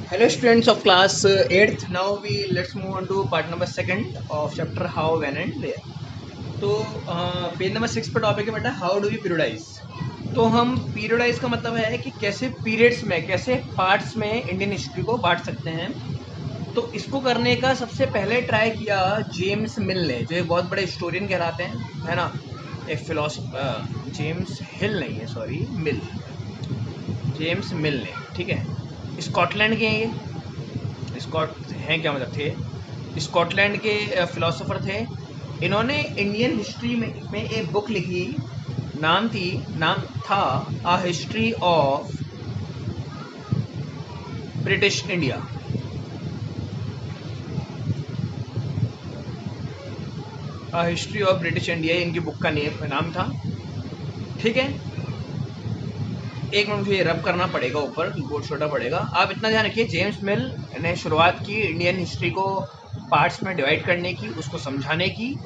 Hello students of class 8th. Now let's move on to part number second of chapter how, when and where. तो page number 6 पर topic है बेटा how do we पीरियडाइज। तो हम पीरियडाइज का मतलब है कि कैसे पीरियड्स में, कैसे पार्ट्स में इंडियन हिस्ट्री को बांट सकते हैं। तो इसको करने का सबसे पहले ट्राई किया जेम्स मिल ने, जो एक बहुत बड़े हिस्टोरियन कहलाते हैं, है ना, एक फिलोसफर। जेम्स हिल नहीं है, सॉरी, मिल, जेम्स मिल ने, ठीक है, स्कॉटलैंड के हैं ये, स्कॉट हैं क्या मतलब थे, स्कॉटलैंड के फिलोसोफर थे। इन्होंने इंडियन हिस्ट्री में एक बुक लिखी, नाम था a history of British India. A history of British India इनकी बुक का नाम था, ठीक है। एक मिनट मुझे रब करना पड़ेगा ऊपर, कीबोर्ड छोटा पड़ेगा। आप इतना ध्यान रखिए, जेम्स मिल ने शुरुआत की इंडियन हिस्ट्री को पार्ट्स में डिवाइड करने की, उसको समझाने की,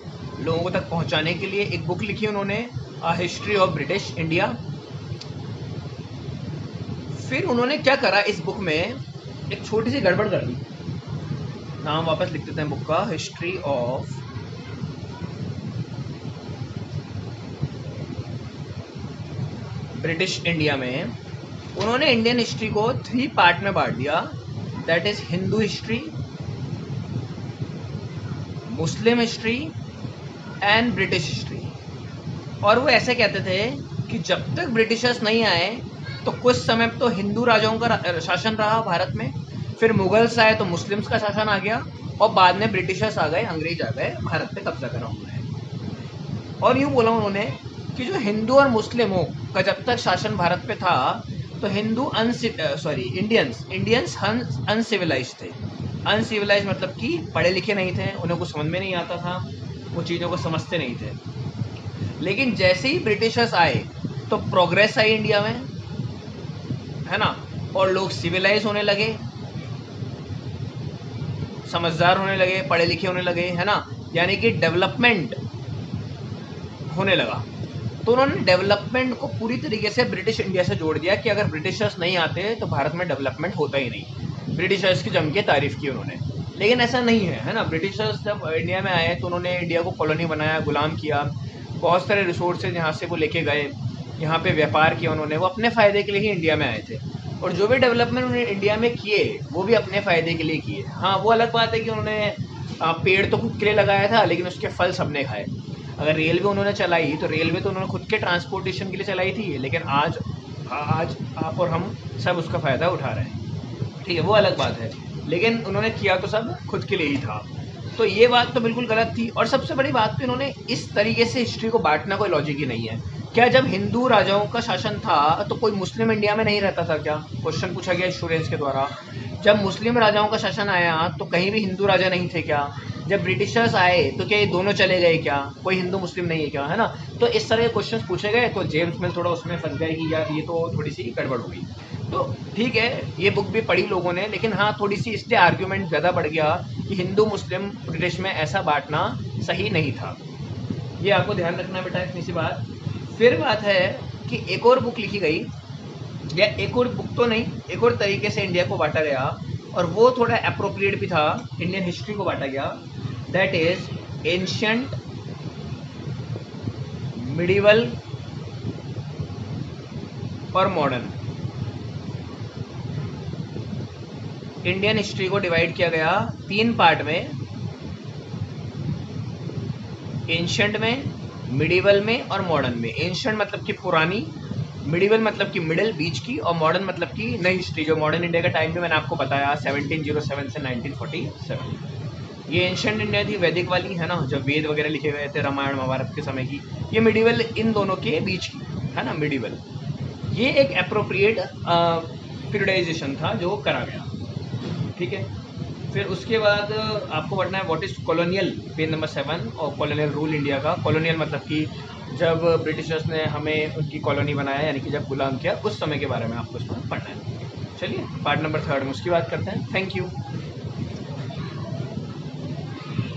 लोगों तक पहुंचाने के लिए एक बुक लिखी उन्होंने, a history of British India. फिर उन्होंने क्या करा, इस बुक में एक छोटी सी गड़बड़ कर दी। नाम वापस लिख देते हैं बुक का, हिस्ट्री ऑफ ब्रिटिश इंडिया में उन्होंने इंडियन हिस्ट्री को 3 पार्ट में बांट दिया, that is Hindu history, Muslim history and British history. और वो ऐसे कहते थे कि जब तक ब्रिटिशर्स नहीं आए तो कुछ समय तो हिंदू राजाओं का शासन रहा भारत में, फिर मुगल्स आए तो मुस्लिम्स का शासन आ गया, और बाद में ब्रिटिशर्स आ गए, अंग्रेज आ गए, भारत पे कब्जा करा उन्होंने। और यूँ बोला उन्होंने कि जो हिंदू और मुस्लिमों का जब तक शासन भारत पे था तो हिंदू इंडियंस अनसिविलाइज थे। अनसिविलाइज मतलब कि पढ़े लिखे नहीं थे, उन्हें कुछ समझ में नहीं आता था, वो चीज़ों को समझते नहीं थे। लेकिन जैसे ही ब्रिटिशर्स आए तो प्रोग्रेस आई इंडिया में, है ना, और लोग सिविलाइज होने लगे, समझदार होने लगे, पढ़े लिखे होने लगे, है ना, यानी कि डेवलपमेंट होने लगा। तो उन्होंने डेवलपमेंट को पूरी तरीके से ब्रिटिश इंडिया से जोड़ दिया कि अगर ब्रिटिशर्स नहीं आते तो भारत में डेवलपमेंट होता ही नहीं। ब्रिटिशर्स की जम के तारीफ की उन्होंने, लेकिन ऐसा नहीं है ना। ब्रिटिशर्स जब इंडिया में आए तो उन्होंने इंडिया को कॉलोनी बनाया, गुलाम किया, बहुत सारे रिसोर्सेज यहाँ से वो लेके गए, यहाँ पे व्यापार किया उन्होंने, वो अपने फ़ायदे के लिए ही इंडिया में आए थे। और जो भी डेवलपमेंट उन्होंने इंडिया में किए वो भी अपने फ़ायदे के लिए किए। हाँ, वो अलग बात है कि उन्होंने पेड़ तो खुद के लिए लगाया था, लेकिन उसके फल सबने खाए। अगर रेलवे उन्होंने चलाई तो रेलवे तो उन्होंने खुद के ट्रांसपोर्टेशन के लिए चलाई थी, लेकिन आज आज आप और हम सब उसका फ़ायदा उठा रहे हैं, ठीक है, वो अलग बात है। लेकिन उन्होंने किया तो सब खुद के लिए ही था। तो ये बात तो बिल्कुल गलत थी। और सबसे बड़ी बात तो इन्होंने इस तरीके से हिस्ट्री को बांटना कोई लॉजिक ही नहीं है। क्या जब हिंदू राजाओं का शासन था तो कोई मुस्लिम इंडिया में नहीं रहता था क्या? क्वेश्चन पूछा गया स्टूडेंट्स के द्वारा। जब मुस्लिम राजाओं का शासन आया तो कहीं भी हिंदू राजा नहीं थे क्या? जब ब्रिटिशर्स आए तो क्या ये दोनों चले गए क्या? कोई हिंदू मुस्लिम नहीं है क्या, है ना? तो इस तरह के क्वेश्चंस पूछे गए तो जेम्स मिल थोड़ा उसमें फंस गए कि यार ये तो थोड़ी सी गड़बड़ हो गई। तो ठीक है, ये बुक भी पढ़ी लोगों ने, लेकिन हाँ थोड़ी सी इसलिए आर्ग्यूमेंट ज़्यादा बढ़ गया कि हिंदू मुस्लिम ब्रिटिश में ऐसा बांटना सही नहीं था। ये आपको ध्यान रखना बेटा, इतनी सी बात। फिर बात है कि एक और बुक लिखी गई, या एक और बुक तो नहीं, एक और तरीके से इंडिया को बांटा गया, और वो थोड़ा अप्रोप्रिएट भी था, इंडियन हिस्ट्री को बांटा गया, दैट इज एंशियंट, मिडिवल और मॉडर्न। इंडियन हिस्ट्री को डिवाइड किया गया 3 पार्ट में, एंशियंट में, मिडिवल में और मॉडर्न में। एंशियंट मतलब कि पुरानी, मिडिवल मतलब कि मिडिल, बीच की, और मॉडर्न मतलब कि नई हिस्ट्री, जो मॉडर्न इंडिया का टाइम भी मैंने आपको बताया 1707 से 1947। ये एंशियंट इंडिया थी, वैदिक वाली, है ना, जब वेद वगैरह लिखे गए थे रामायण महाभारत के समय की। ये मिडिवल इन दोनों के बीच की, है ना, मिडिवल। ये एक अप्रोप्रिएट पीरियडाइजेशन था जो करा गया, ठीक है। फिर उसके बाद आपको पढ़ना है what is colonial, page number 7, और कॉलोनियल रूल इंडिया का। कॉलोनियल मतलब कि जब ब्रिटिशर्स ने हमें उनकी कॉलोनी बनाया, यानी कि जब गुलाम किया, उस समय के बारे में आपको इसमें पढ़ना है। चलिए पार्ट नंबर 3 में उसकी बात करते हैं। Thank you.